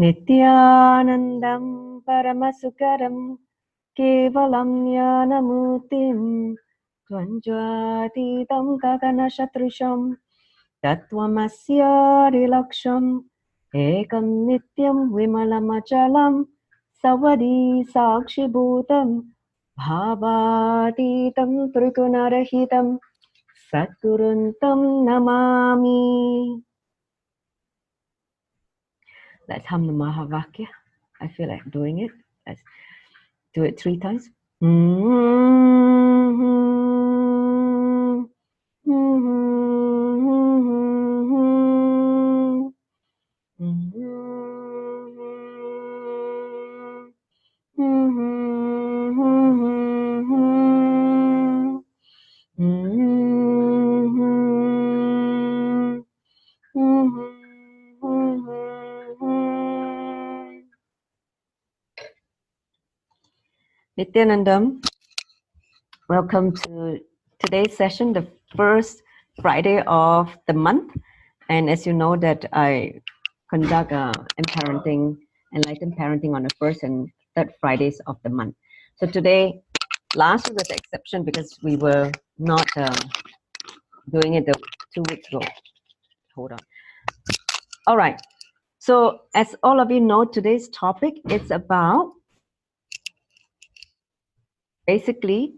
Nithyanandam Paramasukaram Kevalam Jnanamutim Dvandvatitam Gaganashatrisham Tattvamasya Rilaksham Ekam Nityam Vimalamachalam Savadi Sakshibhutam Bhavatitam Trigunarahitam Satguruntam Namami. Let's hum the Mahavakya. I feel like doing it. Let's do it 3 times. Nithyanandam, welcome to today's session, the first Friday of the month. And as you know that I conduct enlightened parenting on the first and third Fridays of the month. So today, last week was the exception because we were not doing it 2 weeks ago. Hold on. All right. So as all of you know, today's topic is about basically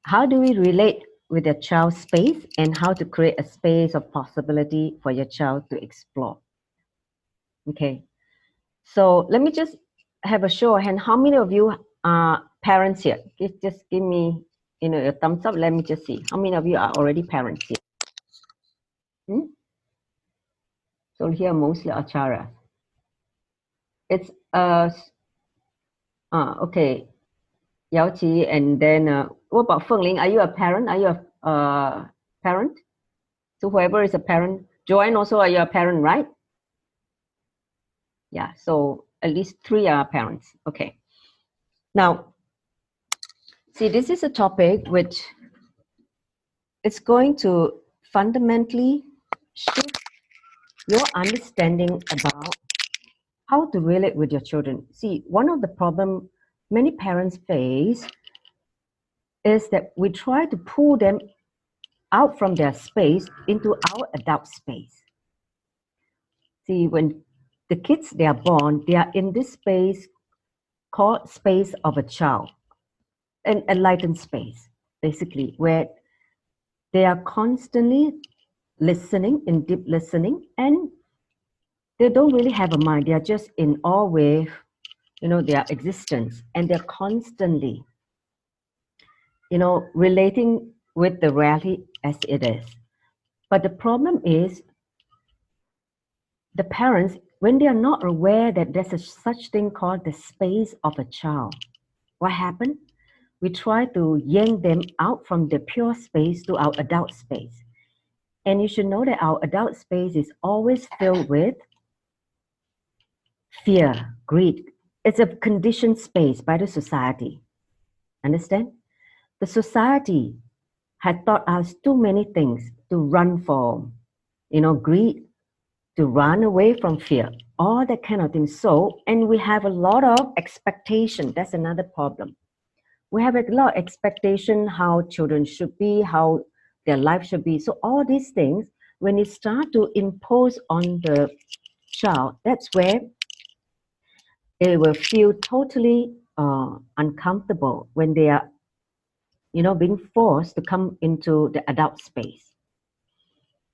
how do we relate with your child's space and how to create a space of possibility for your child to explore. Okay. So let me just have a show of hand. How many of you are parents here? Just give me, a thumbs up. Let me just see. How many of you are already parents here? So here mostly acharyas. It's okay. Yao Qi, and then what about Feng Ling? Are you a parent? Are you a parent? So whoever is a parent, Joanne also, are you a parent, right? Yeah, so at least 3 are parents. Okay. Now, see, this is a topic which it's going to fundamentally shift your understanding about how to relate with your children. See, one of the problems many parents face is that we try to pull them out from their space into our adult space. See, when the kids, they are born, they are in this space called space of a child, an enlightened space, basically, where they are constantly listening, in deep listening, and they don't really have a mind. They are just in awe with, their existence, and they're constantly, relating with the reality as it is. But the problem is the parents, when they are not aware that there's such thing called the space of a child, what happened? We try to yank them out from the pure space to our adult space. And you should know that our adult space is always filled with fear, greed. It's a conditioned space by the society. Understand? The society had taught us too many things to run for, greed, to run away from fear, all that kind of thing. So, and we have a lot of expectation. That's another problem. We have a lot of expectation how children should be, how their life should be. So all these things, when you start to impose on the child, that's where they will feel totally uncomfortable when they are, being forced to come into the adult space.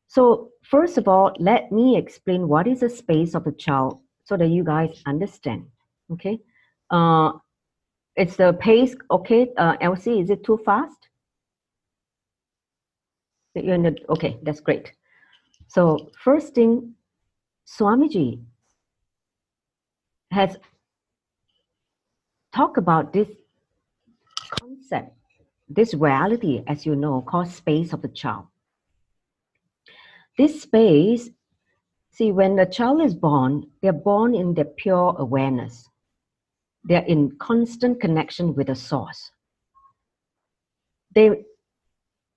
So first of all, let me explain what is the space of a child so that you guys understand. Okay, it's the pace. Okay, Elsie, is it too fast? You're in the, okay, that's great. So first thing, Swamiji has talked about this concept, this reality, as you know, called space of the child. This space See, when a child is born, they're born in their pure awareness. They're in constant connection with the source. They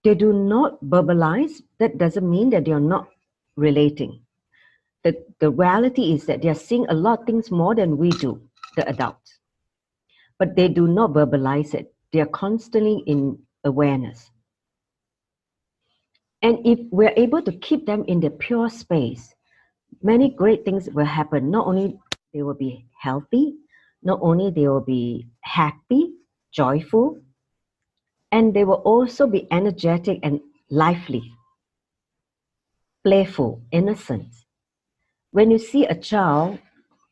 do not verbalize. That doesn't mean that they're not relating. The reality is that they're seeing a lot of things more than we do, the adults. But they do not verbalize it. They're constantly in awareness. And if we're able to keep them in the pure space, many great things will happen. Not only they will be healthy, not only they will be happy, joyful, and they will also be energetic and lively, playful, innocent. When you see a child,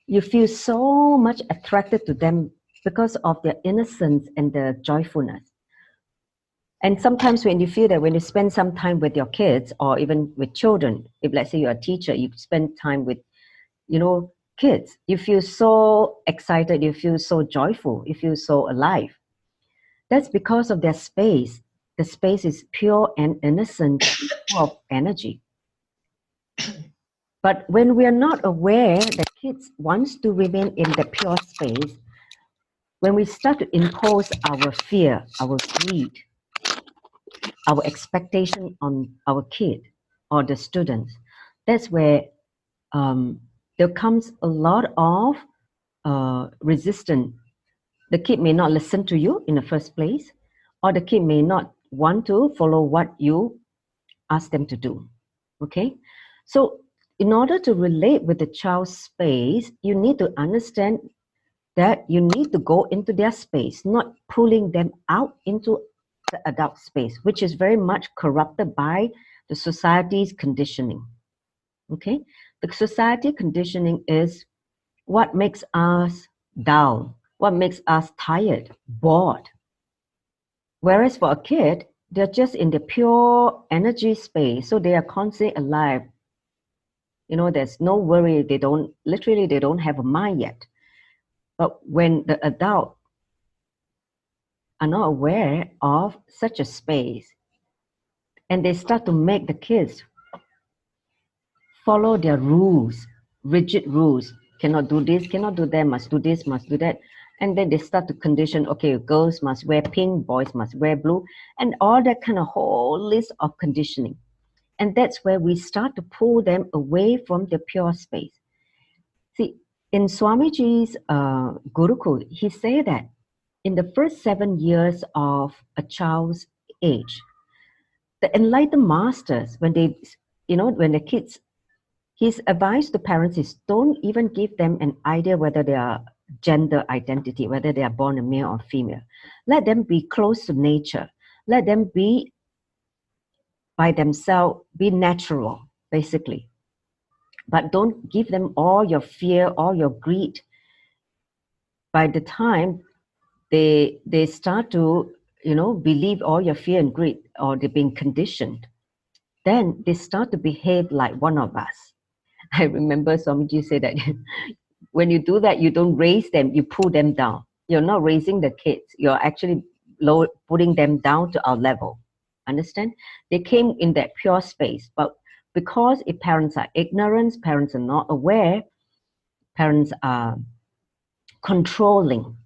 you feel so much attracted to them because of their innocence and their joyfulness. And sometimes when you feel that when you spend some time with your kids or even with children, if let's say you're a teacher, you spend time with, kids, you feel so excited, you feel so joyful, you feel so alive. That's because of their space. The space is pure and innocent, full of energy. But when we are not aware that kids wants to remain in the pure space, when we start to impose our fear, our greed, our expectation on our kid or the students, that's where there comes a lot of resistance. The kid may not listen to you in the first place, or the kid may not want to follow what you ask them to do. Okay? So in order to relate with the child's space, you need to understand that you need to go into their space, not pulling them out into the adult space, which is very much corrupted by the society's conditioning. Okay? The society conditioning is what makes us down, what makes us tired, bored. Whereas for a kid, they're just in the pure energy space, so they are constantly alive. There's no worry, they don't have a mind yet. But when the adult are not aware of such a space, and they start to make the kids follow their rules, rigid rules, cannot do this, cannot do that, must do this, must do that. And then they start to condition, okay, girls must wear pink, boys must wear blue, and all that kind of whole list of conditioning. And that's where we start to pull them away from the pure space. See, in Swamiji's Gurukul, he said that in the first 7 years of a child's age, the enlightened masters, when the kids, his advice to parents is don't even give them an idea whether they are gender identity, whether they are born a male or female. Let them be close to nature. Let them be by themselves, be natural, basically. But don't give them all your fear, all your greed. By the time they start to, believe all your fear and greed, or they're being conditioned, then they start to behave like one of us. I remember Swamiji said that when you do that, you don't raise them, you pull them down. You're not raising the kids. You're actually putting them down to our level. Understand? They came in that pure space. But because if parents are ignorant, parents are not aware, parents are controlling,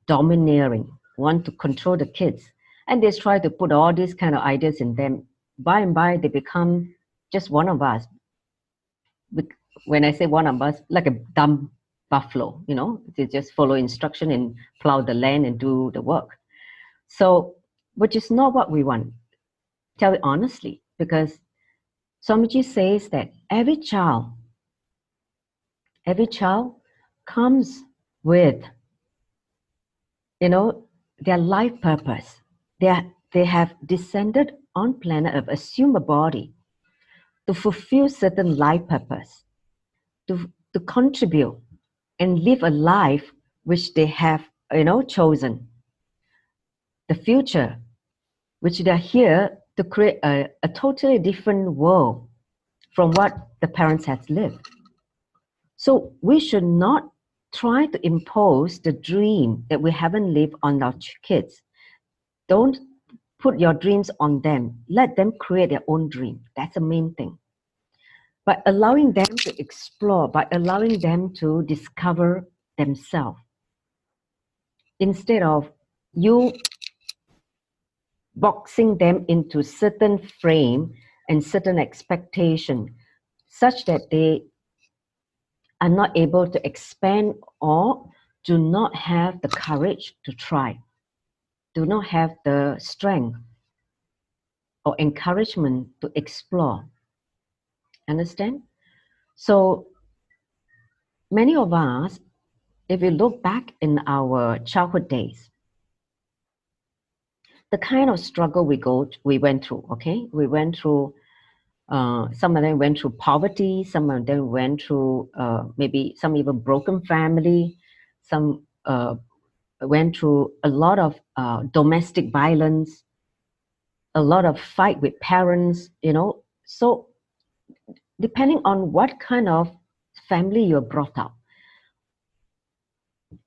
domineering, want to control the kids, and they try to put all these kind of ideas in them. By and by, they become just one of us. When I say one of us, like a dumb buffalo, they just follow instruction and plow the land and do the work. So, which is not what we want. Tell it honestly, because Swamiji says that every child comes with, their life purpose. They have descended on planet Earth, assume a body to fulfill certain life purpose, to contribute and live a life which they have, chosen. The future, which they are here to create a totally different world from what the parents have lived. So we should not try to impose the dream that we haven't lived on our kids. Don't put your dreams on them. Let them create their own dream. That's the main thing. by allowing them to explore, by allowing them to discover themselves, instead of you boxing them into certain frame and certain expectation, such that they are not able to expand or do not have the courage to try, do not have the strength or encouragement to explore. Understand? So many of us, if we look back in our childhood days, the kind of struggle we went through, okay? We went through, some of them went through poverty, some of them went through maybe some even broken family, some went through a lot of domestic violence, a lot of fight with parents, you know. So depending on what kind of family you're brought up,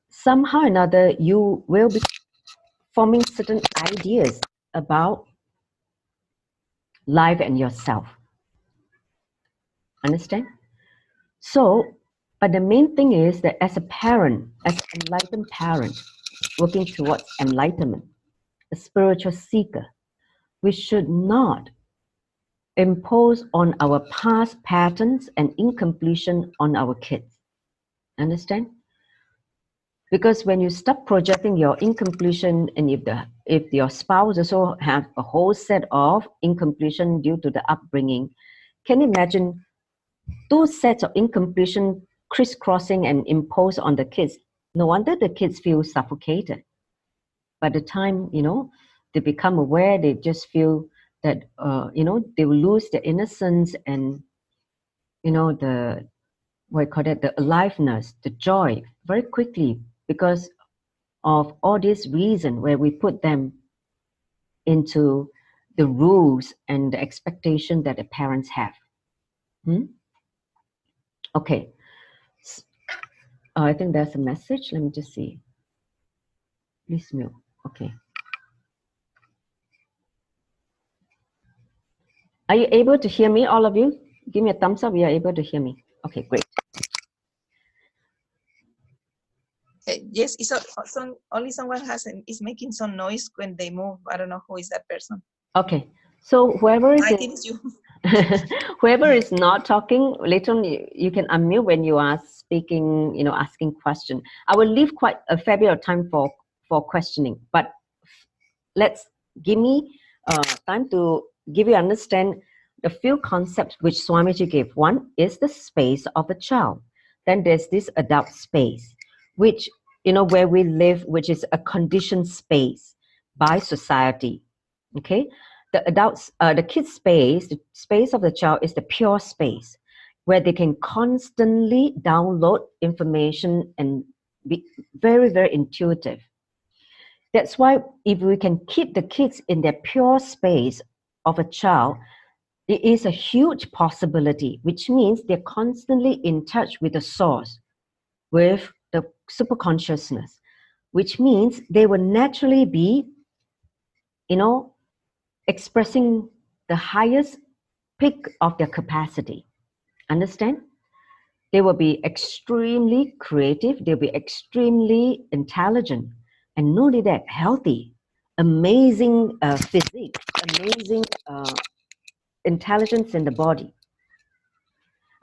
somehow or another you will be forming certain ideas about life and yourself. Understand? So, but the main thing is that as a parent, as an enlightened parent, working towards enlightenment, a spiritual seeker, we should not impose on our past patterns and incompletion on our kids. Understand? Because when you stop projecting your incompletion, and if your spouse also have a whole set of incompletion due to the upbringing, can you imagine two sets of incompletion crisscrossing and imposed on the kids? No wonder the kids feel suffocated. By the time, you know, they become aware, they just feel that, you know, they will lose their innocence and, you know, the, what you call it, the aliveness, the joy very quickly, because of all this reason where we put them into the rules and the expectation that the parents have. Okay. I think there's a message. Let me just see. Please mute. Okay. Are you able to hear me, all of you? Give me a thumbs up. You are able to hear me. Okay, great. Yes, it's only someone is making some noise when they move. I don't know who is that person. Okay, so whoever is, I think it's you. whoever is not talking, later on you can unmute when you are speaking, you know, asking question. I will leave quite a fair bit of time for questioning, but let's give me time to give you understand the few concepts which Swamiji gave. One is the space of a child. Then there's this adult space, which, you know, where we live, which is a conditioned space by society. Okay, the adults, the kids' space, the space of the child is the pure space where they can constantly download information and be very, very intuitive. That's why if we can keep the kids in their pure space of a child, it is a huge possibility, which means they're constantly in touch with the source, with the superconsciousness, which means they will naturally be, you know, expressing the highest peak of their capacity. Understand? They will be extremely creative, they'll be extremely intelligent, and not only that, healthy, amazing physique, amazing intelligence in the body.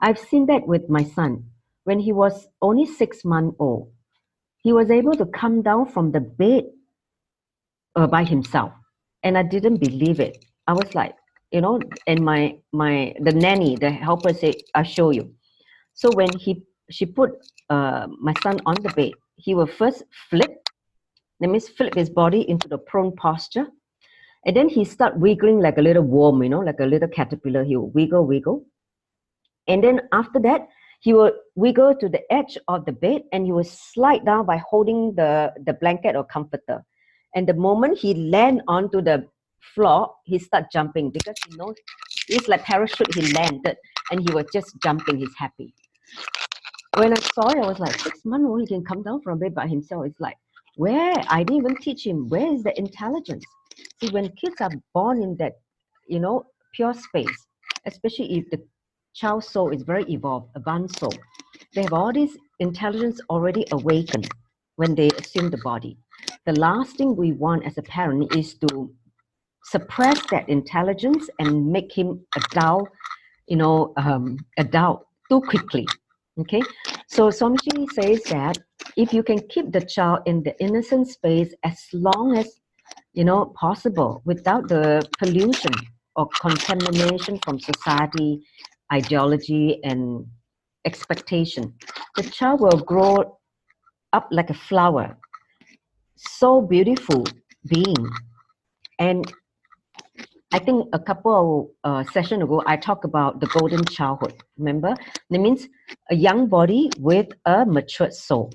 I've seen that with my son. When he was only 6 months old, he was able to come down from the bed by himself, and I didn't believe it. I was like, you know, and the nanny, the helper said, I'll show you. So when she put my son on the bed, he will first flip, that means flip his body into the prone posture, and then he start wiggling like a little worm, you know, like a little caterpillar. He will wiggle, and then after that, he will wiggle to the edge of the bed, and he will slide down by holding the blanket or comforter. And the moment he land onto the floor, he start jumping, because he knows it's like parachute. He landed, and he was just jumping. He's happy. When I saw it, I was like, 6 months old, he can come down from bed by himself. It's like, where? I didn't even teach him. Where is the intelligence? See, when kids are born in that, you know, pure space, especially if the child soul is very evolved, advanced soul. They have all this intelligence already awakened when they assume the body. The last thing we want as a parent is to suppress that intelligence and make him adult, adult too quickly. Okay, so Swamiji says that if you can keep the child in the innocent space as long as possible, without the pollution or contamination from society, ideology, and expectation, the child will grow up like a flower, so beautiful being. And I think a couple of sessions ago, I talked about the golden childhood. Remember? That means a young body with a matured soul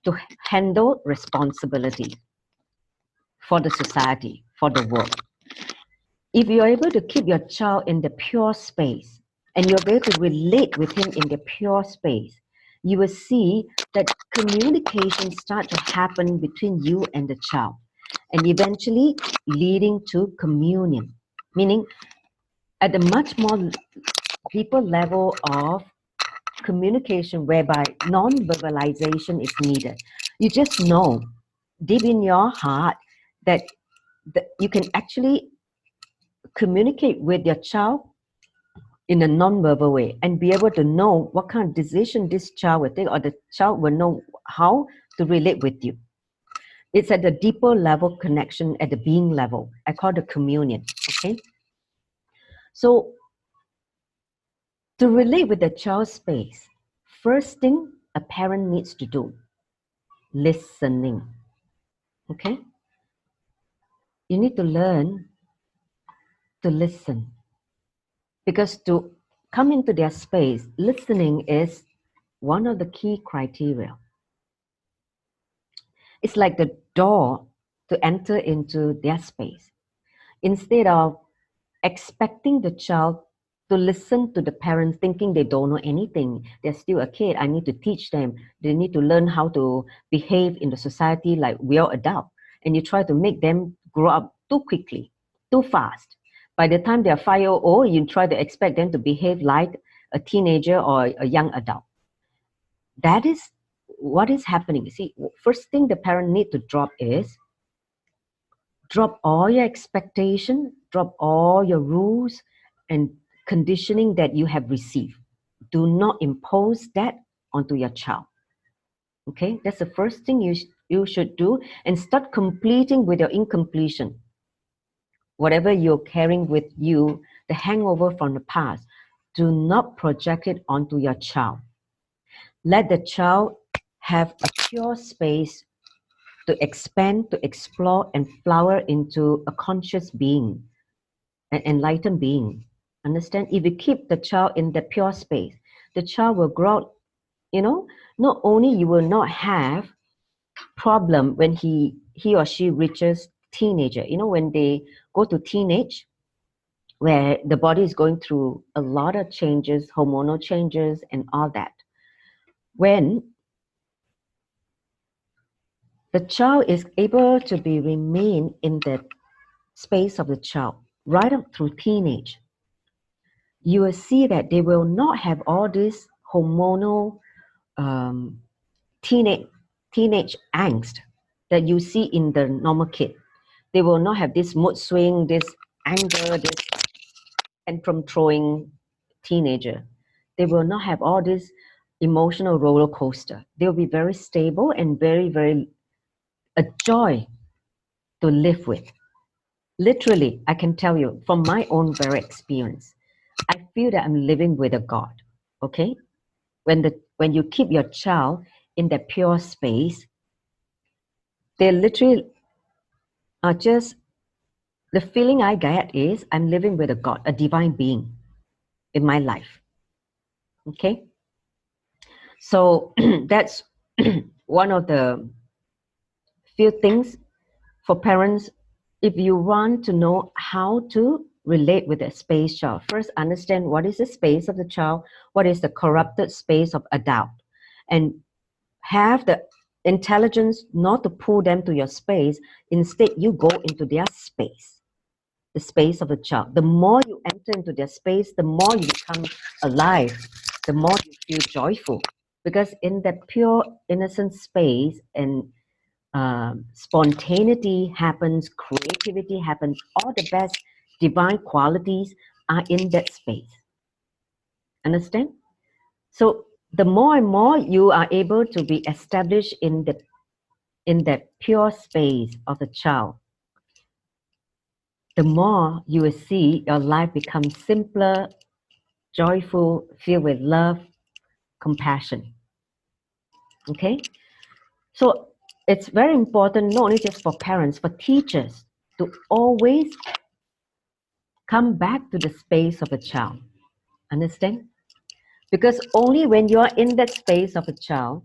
to handle responsibility for the society, for the world. If you're able to keep your child in the pure space and you're able to relate with him in the pure space, you will see that communication starts to happen between you and the child, and eventually leading to communion, meaning at a much more deeper level of communication whereby non-verbalization is needed. You just know deep in your heart that you can actually communicate with your child in a non-verbal way and be able to know what kind of decision this child will take, or the child will know how to relate with you. It's at the deeper level connection, at the being level. I call it communion, okay? So to relate with the child's space, first thing a parent needs to do, listening, okay? You need to learn to listen, because to come into their space, listening is one of the key criteria. It's like the door to enter into their space. Instead of expecting the child to listen to the parents thinking they don't know anything, they're still a kid, I need to teach them, they need to learn how to behave in the society like we are adults, and you try to make them grow up too quickly, too fast. By the time they're 5 years old, you try to expect them to behave like a teenager or a young adult. That is what is happening. See, first thing the parent need to drop is, drop all your expectation, drop all your rules and conditioning that you have received. Do not impose that onto your child. Okay, that's the first thing you should do, and start completing with your incompletion. Whatever you're carrying with you, the hangover from the past, do not project it onto your child. Let the child have a pure space to expand, to explore, and flower into a conscious being, an enlightened being. Understand? If you keep the child in the pure space, the child will grow, not only you will not have problem when he or she reaches teenager, when they go to teenage, where the body is going through a lot of changes, hormonal changes and all that. When the child is able to remain in the space of the child right up through teenage, you will see that they will not have all this hormonal teenage angst that you see in the normal kid. They will not have this mood swing, this anger, this tantrum throwing teenager. They will not have all this emotional roller coaster. They will be very stable and very, very a joy to live with. Literally, I can tell you from my own very experience, I feel that I'm living with a God. Okay, when you keep your child in that pure space, they literally are just, the feeling I get is I'm living with a God, a divine being in my life. Okay, so that's one of the few things for parents. If you want to know how to relate with a space child, first understand what is the space of the child, what is the corrupted space of adult, and have the intelligence not to pull them to your space. Instead, you go into their space. the space of a child, the more you enter into their space, the more you become alive, the more you feel joyful. Because in that pure, innocent space, and spontaneity happens, creativity happens, all the best divine qualities are in that space. Understand? So the more and more you are able to be established in that pure space of the child, the more you will see your life become simpler, joyful, filled with love, compassion. Okay? So it's very important, not only just for parents, for teachers, to always come back to the space of a child. Understand? Because only when you are in that space of a child,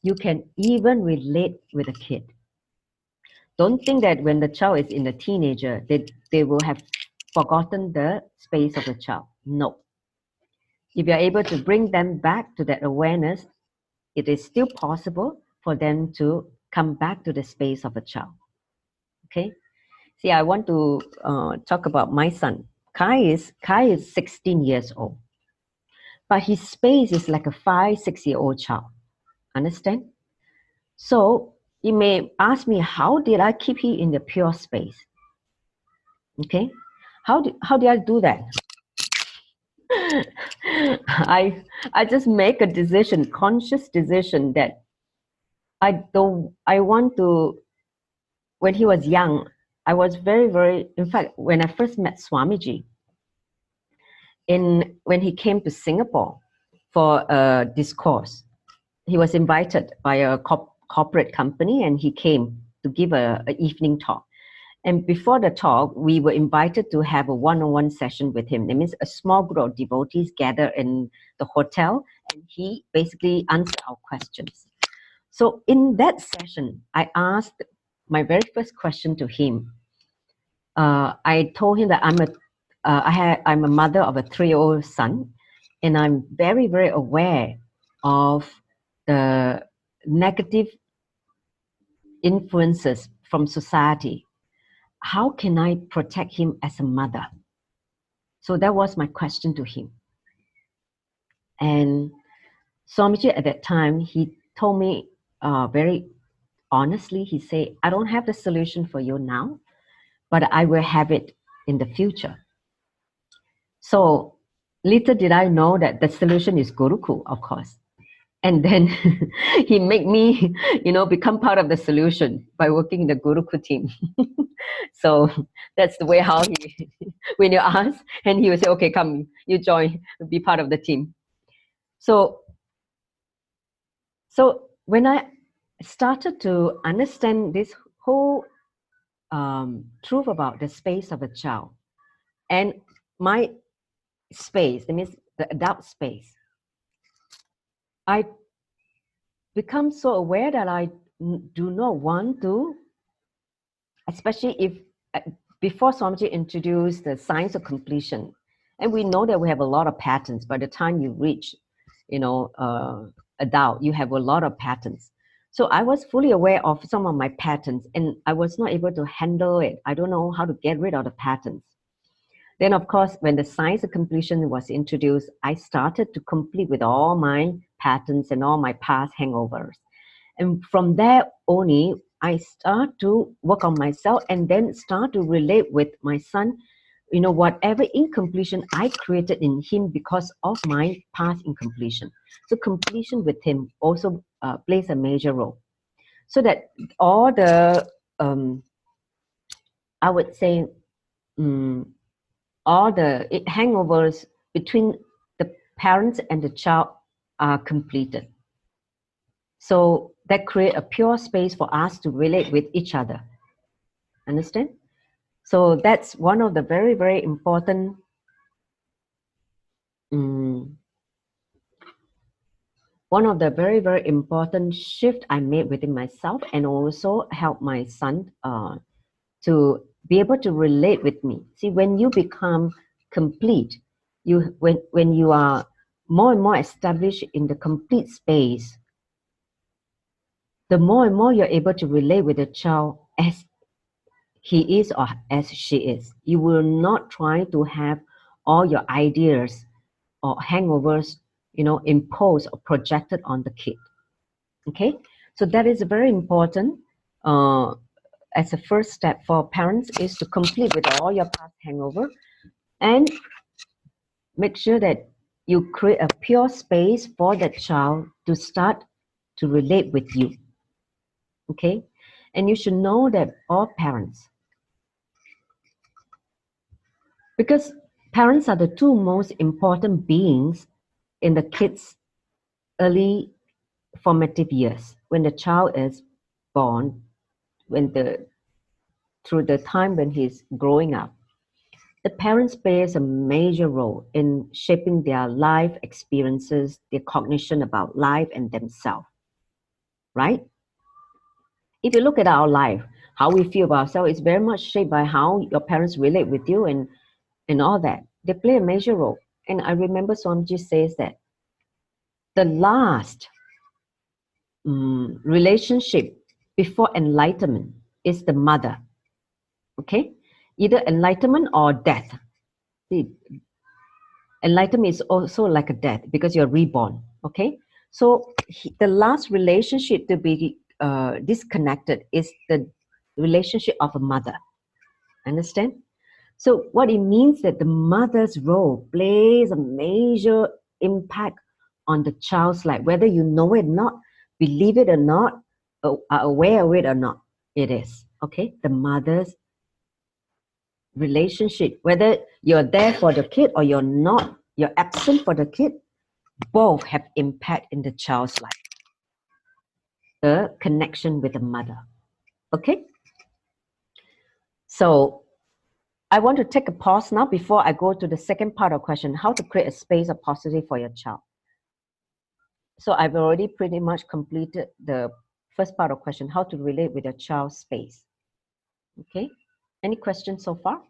you can even relate with a kid. Don't think that when the child is in a teenager, they will have forgotten the space of the child. No. If you're able to bring them back to that awareness, it is still possible for them to come back to the space of a child. Okay? See, I want to talk about my son. Kai is 16 years old. But his space is like a 5-6-year-old child. Understand? So you may ask me, how did I keep him in the pure space? Okay? How did I do that? I just make a decision, conscious decision, that I want to. When he was young, I was very, in fact, when I first met Swamiji, when he came to Singapore for a discourse, he was invited by a corporate company, and he came to give an evening talk. And before the talk, we were invited to have a one-on-one session with him. That means a small group of devotees gather in the hotel, and he basically answered our questions. So in that session, I asked my very first question to him. I told him that I'm a mother of a 3-year-old son, and I'm very, very aware of the negative influences from society. How can I protect him as a mother? So that was my question to him. And Swamiji at that time, he told me very honestly, he said, I don't have the solution for you now, but I will have it in the future. So little did I know that the solution is Gurukul, of course. And then he made me, become part of the solution by working in the Gurukul team. So that's the way how he, when you ask, and he will say, okay, come, you join, be part of the team. So when I started to understand this whole truth about the space of a child, and my space, that means the adult space, I become so aware that I do not want to, especially if before Swamiji introduced the science of completion, and we know that we have a lot of patterns. By the time you reach, adult, you have a lot of patterns. So I was fully aware of some of my patterns, and I was not able to handle it. I don't know how to get rid of the patterns. Then, of course, when the science of completion was introduced, I started to complete with all my patterns and all my past hangovers. And from there only, I start to work on myself and then start to relate with my son, whatever incompletion I created in him because of my past incompletion. So completion with him also plays a major role. So that all the, I would say, all the hangovers between the parents and the child are completed. So that creates a pure space for us to relate with each other. Understand? So that's one of the very, very important shift I made within myself, and also help my son to be able to relate with me. See, when you become complete, when you are more and more established in the complete space, the more and more you're able to relate with the child as he is or as she is. You will not try to have all your ideas or hangovers, imposed or projected on the kid. Okay, so that is very important. As a first step for parents is to complete with all your past hangover and make sure that you create a pure space for that child to start to relate with you. Okay, and you should know that all parents, because parents are the two most important beings in the kids' early formative years, when the child is born, through the time when he's growing up. The parents plays a major role in shaping their life experiences, their cognition about life and themselves, right? If you look at our life, how we feel about ourselves is very much shaped by how your parents relate with you and all that. They play a major role. And I remember Swamiji says that the last relationship before enlightenment is the mother. Okay? Either enlightenment or death. See, enlightenment is also like a death because you're reborn. Okay? So the last relationship to be disconnected is the relationship of a mother. Understand? So what it means that the mother's role plays a major impact on the child's life, whether you know it or not, believe it or not, are aware of it or not, it is. Okay? The mother's relationship, whether you're there for the kid or you're not, you're absent for the kid, both have impact in the child's life. The connection with the mother. Okay? So I want to take a pause now before I go to the second part of the question, how to create a space of positivity for your child. So I've already pretty much completed the first part of the question, how to relate with your child's space. Okay? Any questions so far?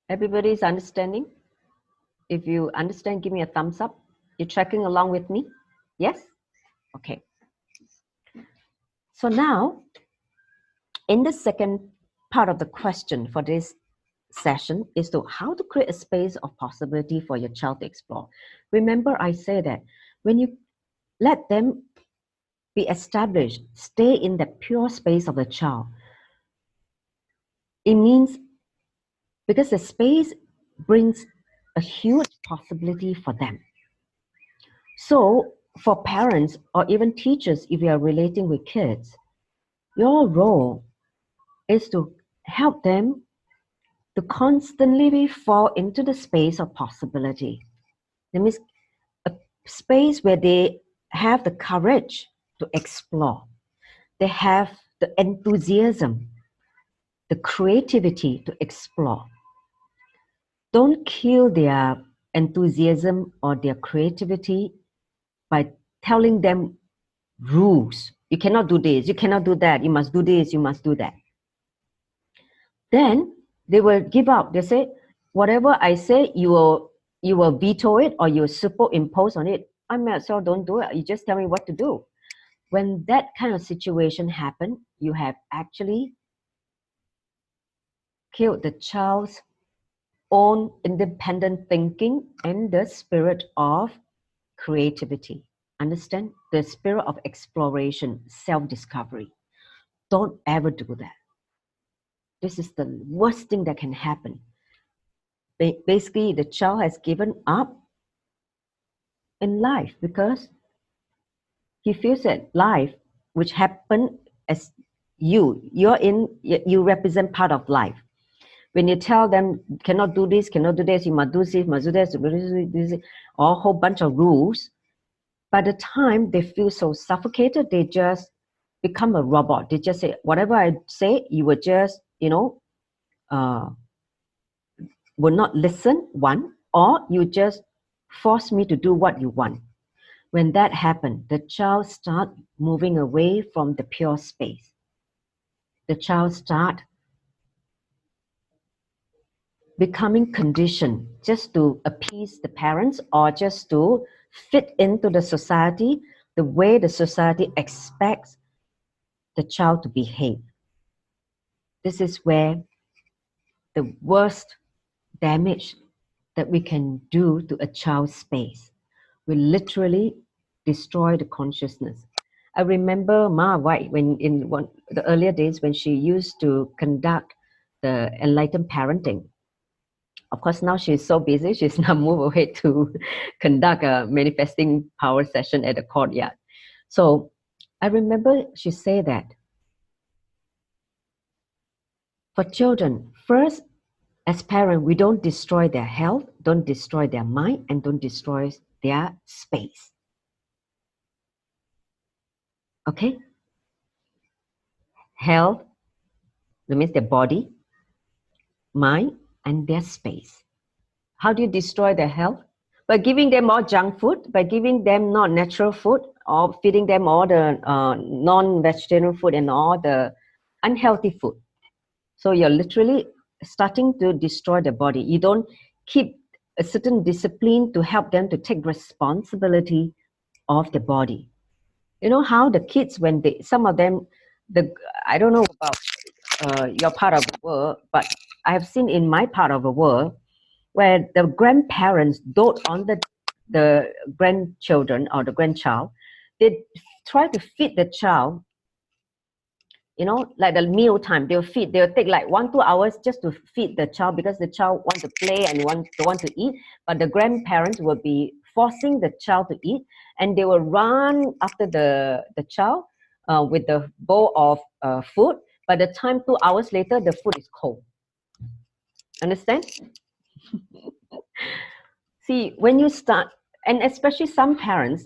Everybody's understanding? If you understand, give me a thumbs up. You're tracking along with me? Yes? Okay. So now, in the second part of the question for this session is to how to create a space of possibility for your child to explore. Remember, I say that when you let them be established, stay in the pure space of the child, it means because the space brings a huge possibility for them. So for parents or even teachers, if you are relating with kids, your role is to help them to constantly fall into the space of possibility. That means a space where they have the courage to explore. They have the enthusiasm, the creativity to explore. Don't kill their enthusiasm or their creativity by telling them rules. You cannot do this, you cannot do that, you must do this, you must do that. Then they will give up. They say, whatever I say, you will veto it or you will superimpose on it. I may as well don't do it. You just tell me what to do. When that kind of situation happens, you have actually killed the child's own independent thinking and the spirit of creativity. Understand? The spirit of exploration, self-discovery. Don't ever do that. This is the worst thing that can happen. Basically, the child has given up in life because he feels that life, which happened as you represent part of life. When you tell them cannot do this, cannot do this, you must do this, must do this, or a whole bunch of rules, by the time they feel so suffocated, they just become a robot. They just say, whatever I say, you will just, will not listen, one, or you just force me to do what you want. When that happens, the child starts moving away from the pure space. The child starts becoming conditioned just to appease the parents or just to fit into the society the way the society expects the child to behave. this is where the worst damage that we can do to a child's space. We literally destroy the consciousness. I remember Ma White when in the earlier days when she used to conduct the enlightened parenting. Of course, now she's so busy, she's now moved away to conduct a manifesting power session at the courtyard. So I remember she said that for children, first, as parents, we don't destroy their health, don't destroy their mind, and don't destroy their space. Okay? Health, that means their body, mind, and their space. How do you destroy their health? By giving them all junk food, by giving them not natural food, or feeding them all the non-vegetarian food and all the unhealthy food. So you're literally starting to destroy the body. You don't keep a certain discipline to help them to take responsibility of the body. You know how the kids, when they, some of them, I don't know about your part of the world, but I have seen in my part of the world where the grandparents dote on the grandchildren or the grandchild. They try to feed the child, you know, like the meal time, they'll take like 1-2 hours just to feed the child because the child wants to play and want to eat, but the grandparents will be forcing the child to eat, and they will run after the child with the bowl of food. By the time 2 hours later, the food is cold. Understand? See, when you start, and especially some parents,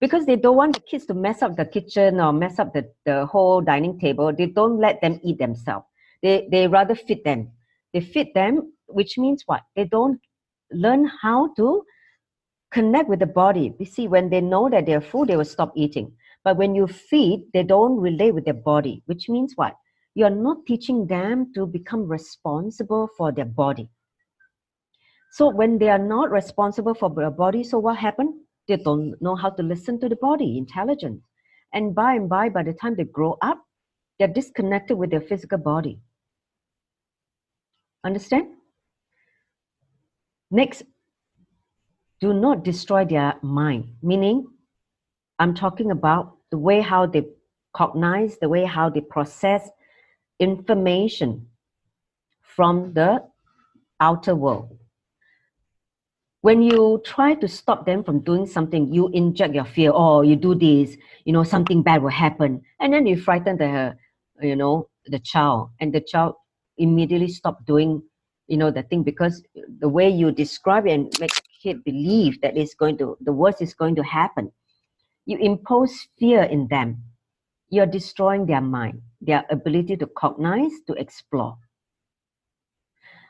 because they don't want the kids to mess up the kitchen or mess up the whole dining table, they don't let them eat themselves. They rather feed them. They feed them, which means what? They don't learn how to connect with the body. You see, when they know that they're full, they will stop eating. But when you feed, they don't relate with their body, which means what? You're not teaching them to become responsible for their body. So when they are not responsible for their body, so what happened? They don't know how to listen to the body, intelligence. And by the time they grow up, they're disconnected with their physical body. Understand? Next, do not destroy their mind. Meaning, I'm talking about the way how they cognize, the way how they process information from the outer world. When you try to stop them from doing something, you inject your fear. Oh, you do this, you know, something bad will happen. And then you frighten the child. And the child immediately stop doing, the thing, because the way you describe it and make it believe that the worst is going to happen. You impose fear in them. You're destroying their mind, their ability to cognize, to explore.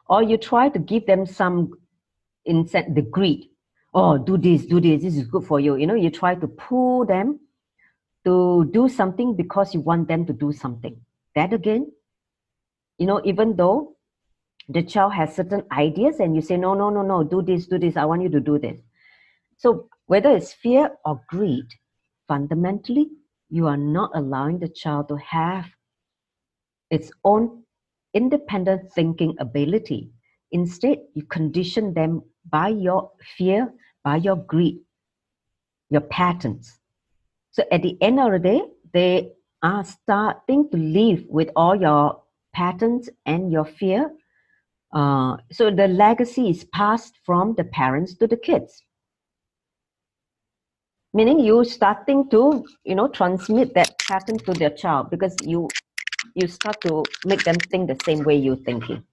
Or you try to give them some the greed. Oh, do this, this is good for you. You try to pull them to do something because you want them to do something. That again, even though the child has certain ideas and you say, no, do this, I want you to do this. So whether it's fear or greed, fundamentally, you are not allowing the child to have its own independent thinking ability. Instead, you condition them by your fear, by your greed, your patterns. So at the end of the day, they are starting to live with all your patterns and your fear. So the legacy is passed from the parents to the kids. Meaning you starting to, transmit that pattern to their child because you start to make them think the same way you're thinking.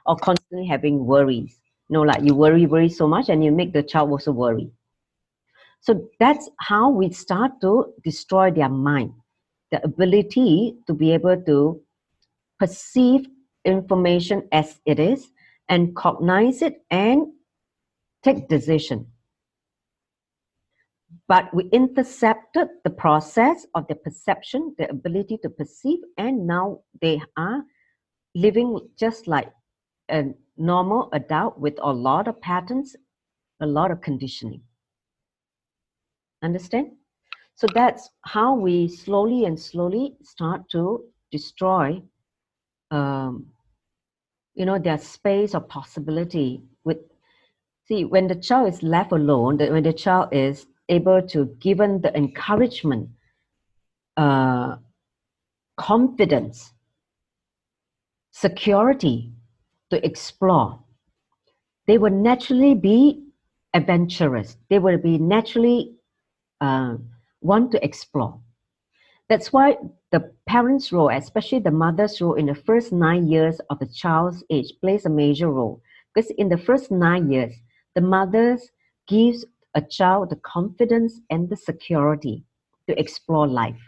Or constantly having worries. Like you worry so much and you make the child also worry. So that's how we start to destroy their mind. The ability to be able to perceive information as it is and cognize it and take decision. But we intercepted the process of the perception, the ability to perceive, and now they are living just like a normal adult with a lot of patterns, a lot of conditioning. Understand? So that's how we slowly start to destroy their space or possibility with, see, when the child is left alone, when the child is able to given the encouragement, confidence, security to explore, they will naturally be adventurous. They will be naturally want to explore. That's why the parent's role, especially the mother's role in the first 9 years of the child's age, plays a major role. Because in the first 9 years, the mother gives a child the confidence and the security to explore life.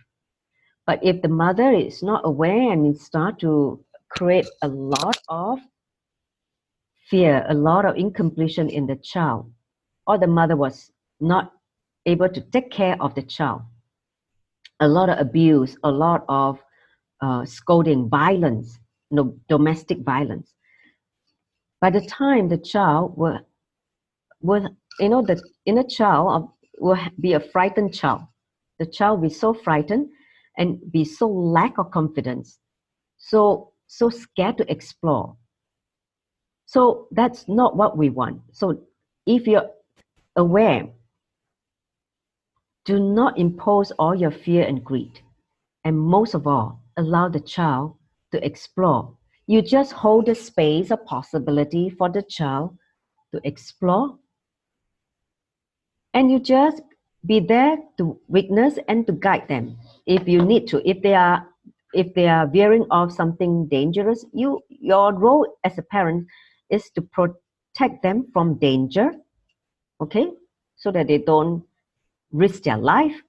But if the mother is not aware and start to create a lot of fear, a lot of incompletion in the child, or the mother was not able to take care of the child, a lot of abuse, a lot of scolding, violence, domestic violence. By the time the child the inner child will be a frightened child. The child will be so frightened and be so lack of confidence, so scared to explore. So that's not what we want. So if you're aware, do not impose all your fear and greed. And most of all, allow the child to explore. You just hold the space of possibility for the child to explore. And you just be there to witness and to guide them if you need to. If they are veering off something dangerous, your role as a parent is to protect them from danger, okay, so that they don't risk their life.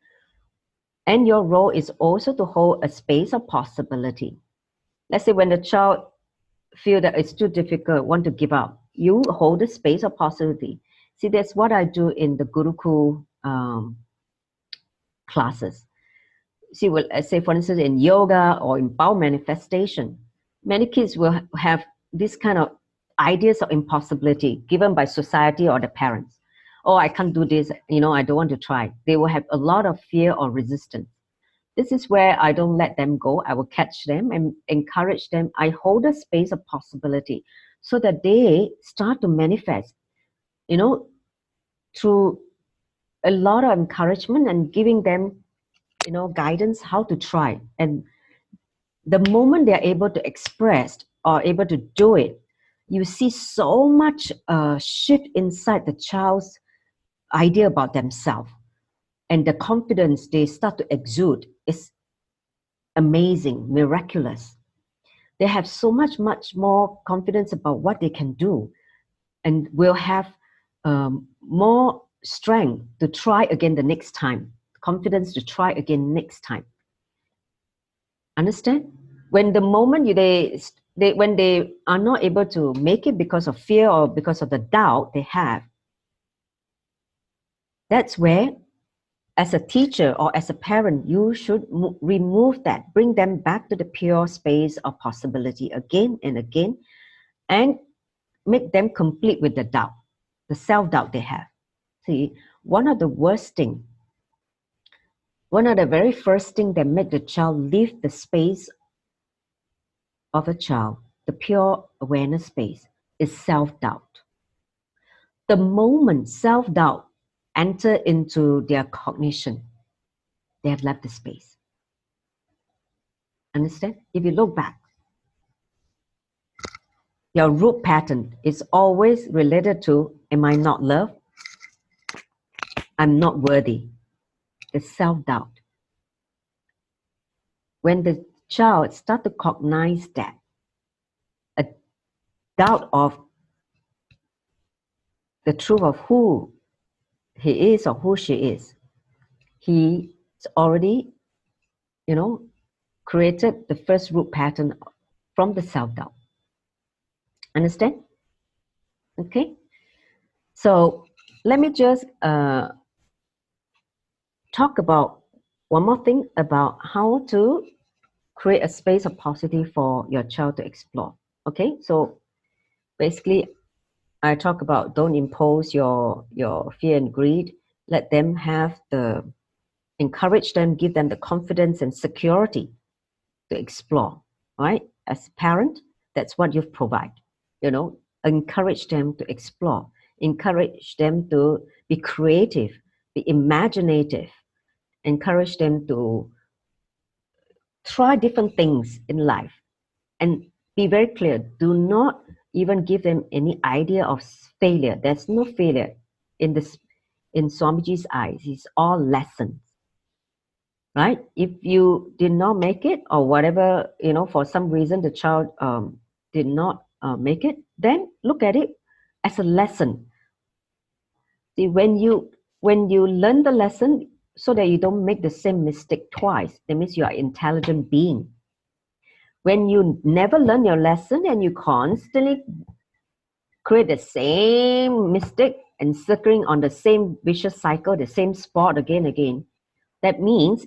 And your role is also to hold a space of possibility. Let's say when the child feel that it's too difficult, want to give up, you hold the space of possibility. See, that's what I do in the Gurukul classes. See, well, say for instance in yoga or in power manifestation, many kids will have this kind of ideas of impossibility given by society or the parents. Oh, I can't do this, I don't want to try. They will have a lot of fear or resistance. This is where I don't let them go. I will catch them and encourage them. I hold a space of possibility so that they start to manifest, through a lot of encouragement and giving them, guidance how to try. And the moment they're able to express or able to do it, you see so much shift inside the child's idea about themselves. And the confidence they start to exude is amazing, miraculous. They have so much more confidence about what they can do, and will have more strength to try again the next time, confidence to try again next time. Understand? When the moment when they are not able to make it because of fear or because of the doubt they have, that's where, as a teacher or as a parent, you should remove that, bring them back to the pure space of possibility again and again, and make them complete with the doubt, the self-doubt they have. See, one of the very first thing that make the child leave the space of a child, the pure awareness space, is self-doubt. The moment self-doubt enter into their cognition, they have left the space. Understand? If you look back, your root pattern is always related to, am I not loved? I'm not worthy. The self-doubt. When the child starts to cognize that, a doubt of the truth of who he is or who she is, he's already, created the first root pattern from the self-doubt. Understand? Okay? So let me just talk about one more thing about how to create a space of positivity for your child to explore. Okay? So basically, I talk about don't impose your fear and greed. Let them have encourage them, give them the confidence and security to explore, right? as a parent, that's what you've provided. You know, encourage them to explore, encourage them to be creative, be imaginative, encourage them to try different things in life, and be very clear. Do not even give them any idea of failure. There's no failure in Swamiji's eyes. It's all lessons, right? If you did not make it, or whatever, you know, for some reason the child did not make it, then look at it as a lesson. See, when you learn the lesson, so that you don't make the same mistake twice, that means you are an intelligent being. When you never learn your lesson and you constantly create the same mistake and circling on the same vicious cycle, the same spot again and again, that means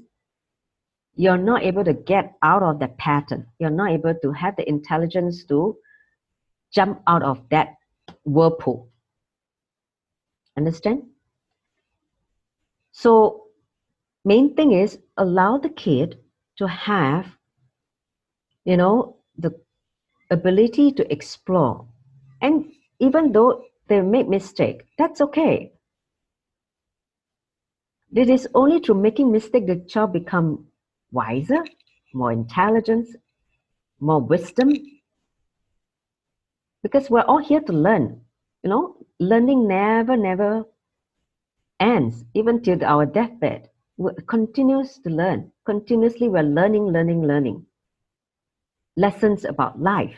you're not able to get out of that pattern. You're not able to have the intelligence to jump out of that whirlpool. Understand? So, main thing is allow the kid to have, you know, the ability to explore. And even though they make mistake, that's okay. It is only through making mistake the child become wiser, more intelligent, more wisdom. Because we're all here to learn. You know, learning never ends, even till our deathbed. We continues to learn. Continuously we're learning. Lessons about life.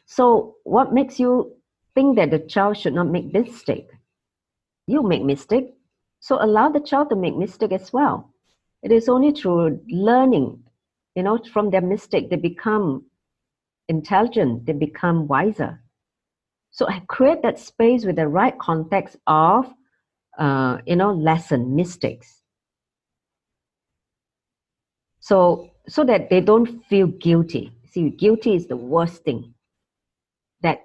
So what makes you think that the child should not make mistake? You make mistake, so allow the child to make mistake as well. It is only through learning, you know, from their mistake, they become intelligent, they become wiser. So create that space with the right context of, you know, lesson, mistakes. So that they don't feel guilty. See, guilty is the worst thing. That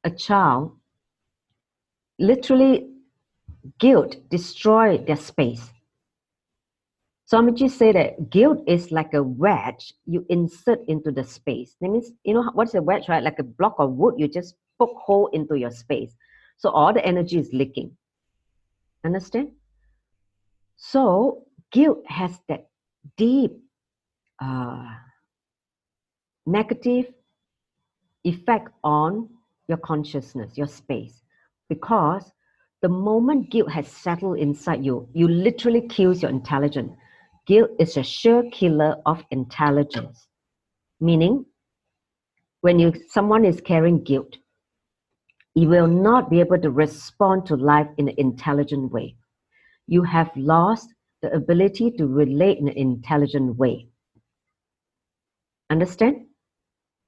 a child, literally, guilt destroys their space. Swamiji say that guilt is like a wedge you insert into the space. That means, you know, what's a wedge, right? Like a block of wood, you just poke hole into your space. So all the energy is leaking. Understand? So guilt has that deep negative effect on your consciousness, your space. Because the moment guilt has settled inside you, you literally kills your intelligence. Guilt is a sure killer of intelligence. Meaning, when someone is carrying guilt, you will not be able to respond to life in an intelligent way. You have lost the ability to relate in an intelligent way. Understand?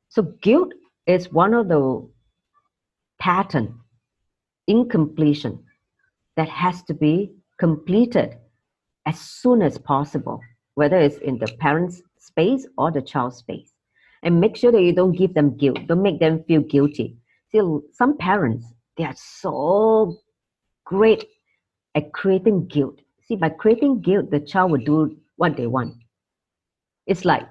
So guilt is one of the pattern, incompletion, that has to be completed as soon as possible, whether it's in the parent's space or the child's space. And make sure that you don't give them guilt. Don't make them feel guilty. See, some parents, they are so great at creating guilt. See, by creating guilt, the child will do what they want. It's like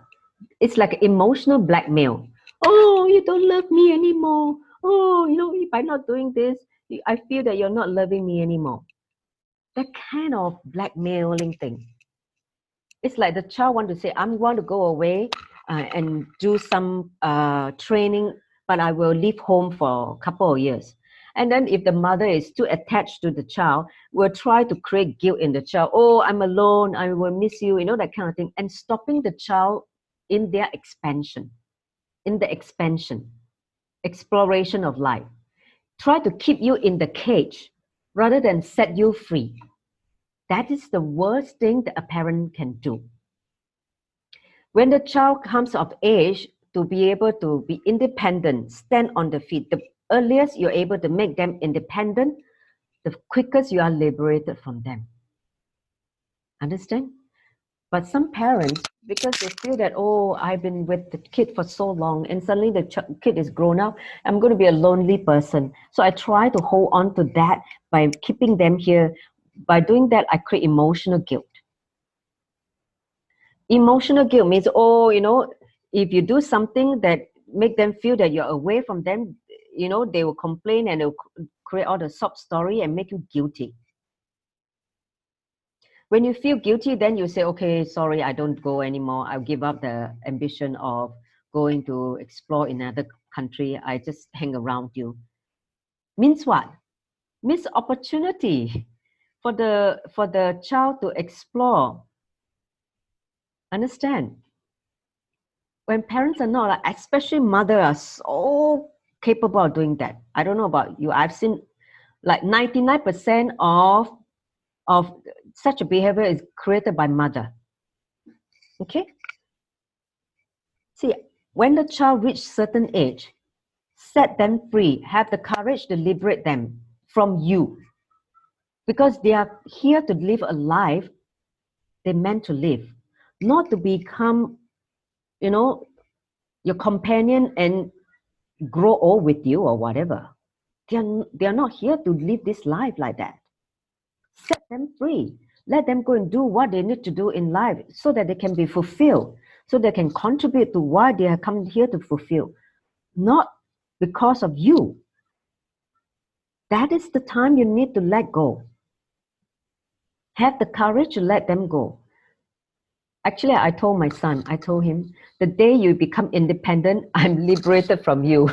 emotional blackmail. Oh, you don't love me anymore. Oh, you know, if I'm not doing this, I feel that you're not loving me anymore. That kind of blackmailing thing. It's like the child want to say, I'm going to go away and do some training, but I will leave home for a couple of years. And then if the mother is too attached to the child, will try to create guilt in the child. Oh, I'm alone, I will miss you, you know, that kind of thing. And stopping the child in their expansion, exploration of life. Try to keep you in the cage rather than set you free. That is the worst thing that a parent can do. When the child comes of age to be able to be independent, stand on the feet, the earliest you're able to make them independent, the quickest you are liberated from them. Understand? But some parents, because they feel that, oh, I've been with the kid for so long and suddenly the kid is grown up, I'm going to be a lonely person. So I try to hold on to that by keeping them here. By doing that, I create emotional guilt. Emotional guilt means, oh, you know, If you do something that make them feel that you're away from them, you know, they will complain and they'll create all the sob story and make you guilty. When you feel guilty, then you say, okay, sorry, I don't go anymore. I'll give up the ambition of going to explore in another country. I just hang around you. Means what? Means opportunity for the child to explore. Understand? When parents are not, like, especially mothers are so capable of doing that. I don't know about you. I've seen like 99% of such a behavior is created by mother. Okay? See, when the child reaches certain age, set them free. Have the courage to liberate them from you. Because they are here to live a life they're meant to live. Not to become, you know, your companion and grow old with you or whatever. They are not here to live this life like that. Set them free. Let them go and do what they need to do in life so that they can be fulfilled, so they can contribute to what they have come here to fulfill. Not because of you. That is the time you need to let go. Have the courage to let them go. Actually, I told my son, I told him, the day you become independent, I'm liberated from you.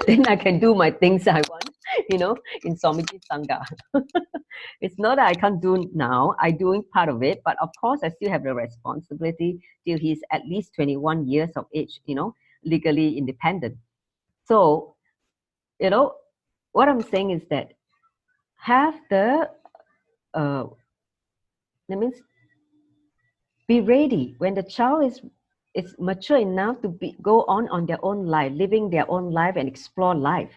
Then I can do my things I want, you know, in Swamiji Sangha. It's not that I can't do now, I'm doing part of it, but of course I still have the responsibility till he's at least 21 years of age, you know, legally independent. So, you know, what I'm saying is that have the, that means be ready when the child is mature enough to go on their own life, living their own life and explore life,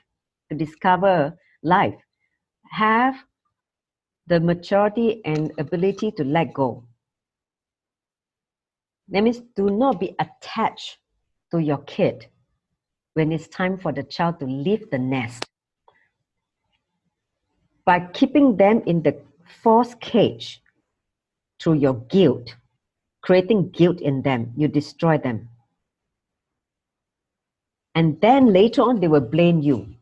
to discover life. Have the maturity and ability to let go. That means do not be attached to your kid when it's time for the child to leave the nest. By keeping them in the false cage through your guilt, creating guilt in them, you destroy them. And then later on, they will blame you.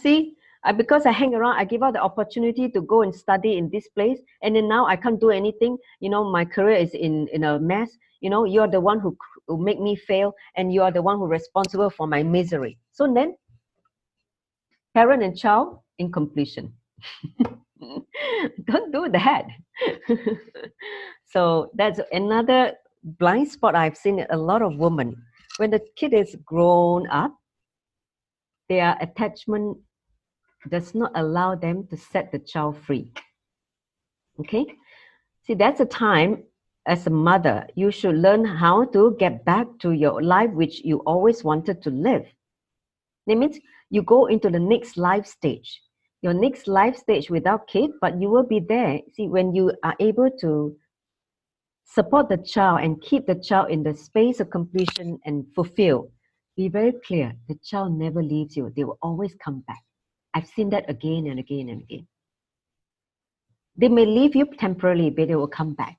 See, because I hang around, I give out the opportunity to go and study in this place, and then now I can't do anything. You know, my career is in a mess. You know, you're the one who make me fail, and you are the one who's responsible for my misery. So then, parent and child in completion. Don't do that. So that's another blind spot I've seen in a lot of women. When the kid is grown up, their attachment does not allow them to set the child free. Okay? See, that's a time as a mother, you should learn how to get back to your life which you always wanted to live. That means you go into the next life stage. Your next life stage without kid, but you will be there. See, when you are able to support the child and keep the child in the space of completion and fulfill, be very clear, the child never leaves you. They will always come back. I've seen that again and again and again. They may leave you temporarily, but they will come back.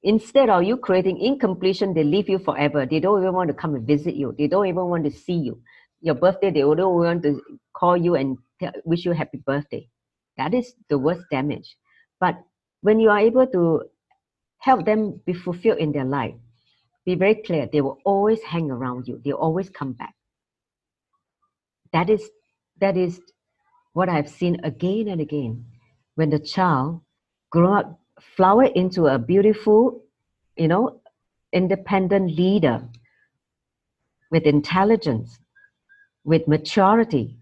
Instead of you creating incompletion, they leave you forever. They don't even want to come and visit you. They don't even want to see you. Your birthday, they don't want to call you and wish you happy birthday. That is the worst damage. But when you are able to help them be fulfilled in their life, be very clear, they will always hang around you. They'll always come back. That is what I've seen again and again. When the child grow up, flower into a beautiful, you know, independent leader with intelligence, with maturity,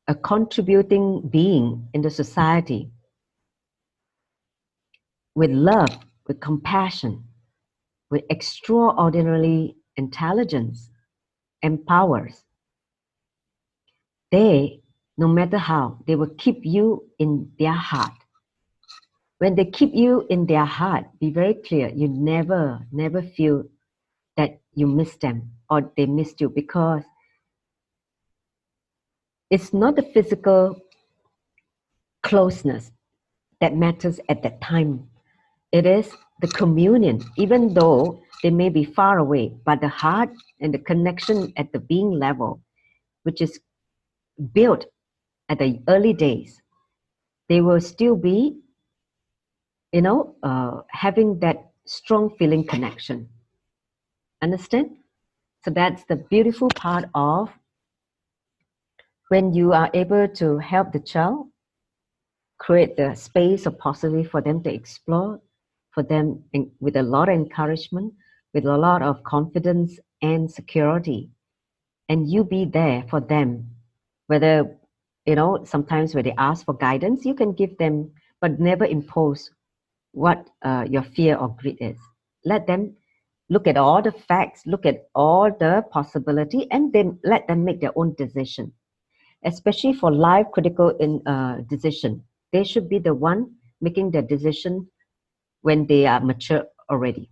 a contributing being in the society, with love, with compassion, with extraordinary intelligence and powers. They, no matter how, they will keep you in their heart. When they keep you in their heart, be very clear, you never feel that you miss them or they missed you, because it's not the physical closeness that matters at that time. It is the communion. Even though They may be far away, but the heart and the connection at the being level, which is built at the early days, they will still be, having that strong feeling connection. Understand? So that's the beautiful part of when you are able to help the child create the space of possibility for them to explore, for them with a lot of encouragement, with a lot of confidence and security. And you be there for them, whether, sometimes when they ask for guidance, you can give them, but never impose what your fear or greed is. Let them look at all the facts, look at all the possibility, and then let them make their own decision. Especially for life critical decision, they should be the one making the decision when they are mature already.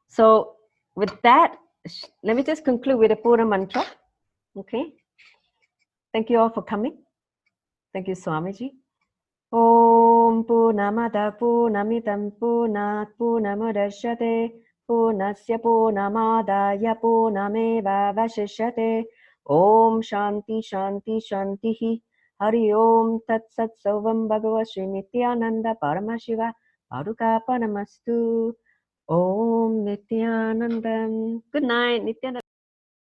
So with that, let me just conclude with a Pura mantra. Okay. Thank you all for coming. Thank you, Swamiji. Om Purnamada Purnamidam Purnat Purnamudachyate Purnasya Purnamadaya Purnameva Vashishyate. Om Shanti Shanti Shanti Hari Om Tat Sat Savam Bhagava Sri Nithyananda Paramashiva Paduka Panamastu. Om Nithyanandam. Good night, Nithyananda.